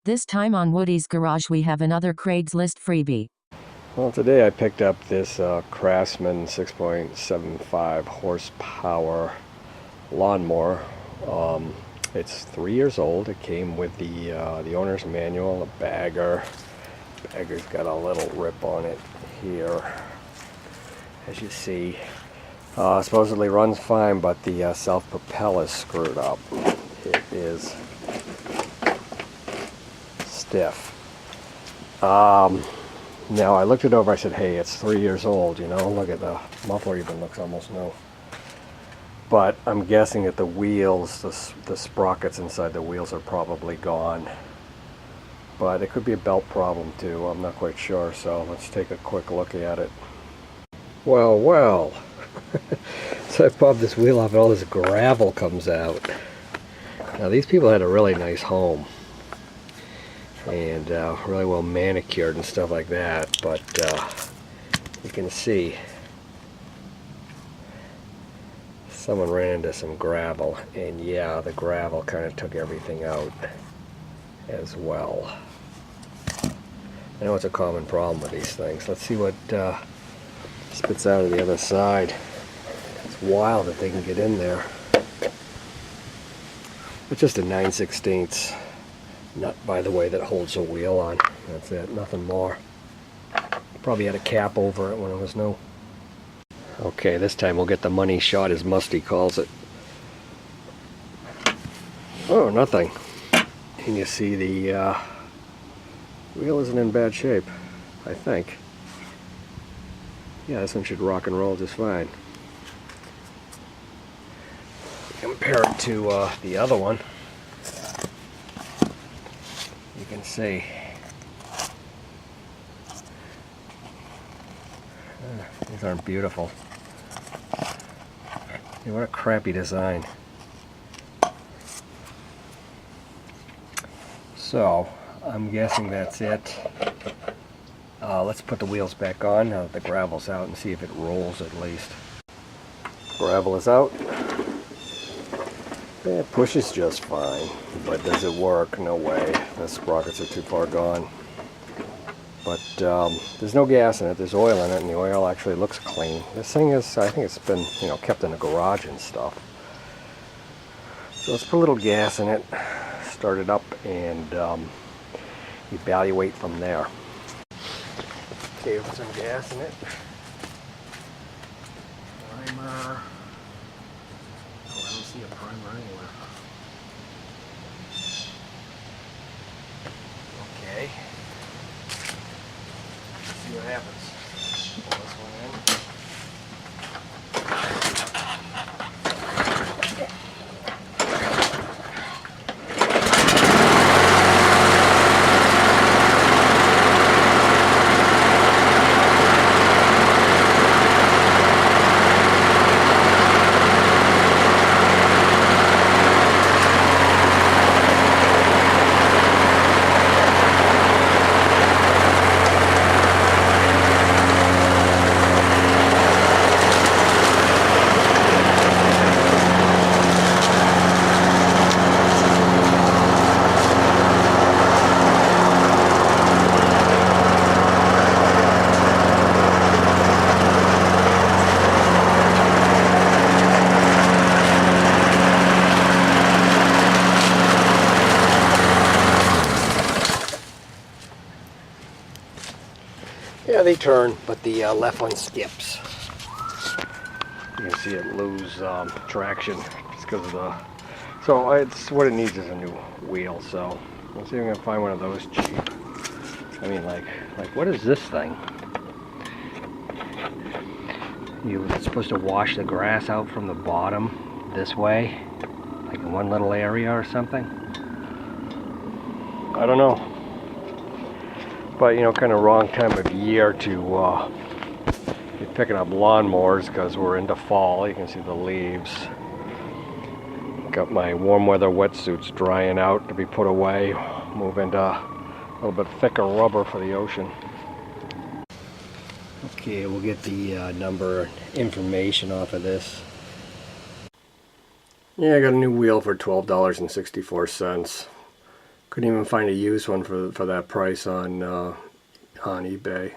This time on Woody's Garage we have another Craigslist freebie. Well, today I picked up this Craftsman 6.75 horsepower lawnmower. It's 3 years old. It came with the owner's manual, a bagger. Bagger's got a little rip on it here, as you see. Supposedly runs fine, but the self-propel is screwed up. It is stiff. Now I looked it over, I said, hey, it's 3 years old, you know, look at the muffler even looks almost new. But I'm guessing that the wheels, the sprockets inside the wheels are probably gone. But it could be a belt problem too, I'm not quite sure, so let's take a quick look at it. Well, well, so I popped this wheel off and all this gravel comes out. Now these people had a really nice home. And really well manicured and stuff like that, but you can see someone ran into some gravel, and yeah, the gravel kind of took everything out as well. I know it's a common problem with these things. Let's see what spits out of the other side. It's wild that they can get in there. It's just a 9/16 nut, by the way, that holds the wheel on. That's it, nothing more. Probably had a cap over it when it was new. Okay, this time we'll get the money shot, as Musty calls it. Oh, nothing. And you see the wheel isn't in bad shape, I think. Yeah, this one should rock and roll just fine. Compare it to the other one. You can see these aren't beautiful. Hey, what a crappy design. So I'm guessing that's it. Let's put the wheels back on now that the gravel's out and see if it rolls at least. Gravel is out. Yeah, it pushes just fine, but does it work? No way. The sprockets are too far gone. But there's no gas in it. There's oil in it, and the oil actually looks clean. This thing is, I think it's been, you know, kept in the garage and stuff. So let's put a little gas in it, start it up, and evaluate from there. Okay, put some gas in it. Primer. I don't see a primer anywhere. Okay. Let's see what happens. Pull this one in. Yeah, they turn, but the left one skips. You can see it lose traction just because of the... So it's what it needs is a new wheel, so let's see if we can find one of those cheap. I mean, like what is this thing? You're supposed to wash the grass out from the bottom this way, like in one little area or something. I don't know. But, you know, kind of wrong time of year to be picking up lawnmowers because we're into fall. You can see the leaves. Got my warm weather wetsuits drying out to be put away. Move into a little bit thicker rubber for the ocean. Okay, we'll get the number information off of this. Yeah, I got a new wheel for $12.64. Couldn't even find a used one for that price on eBay.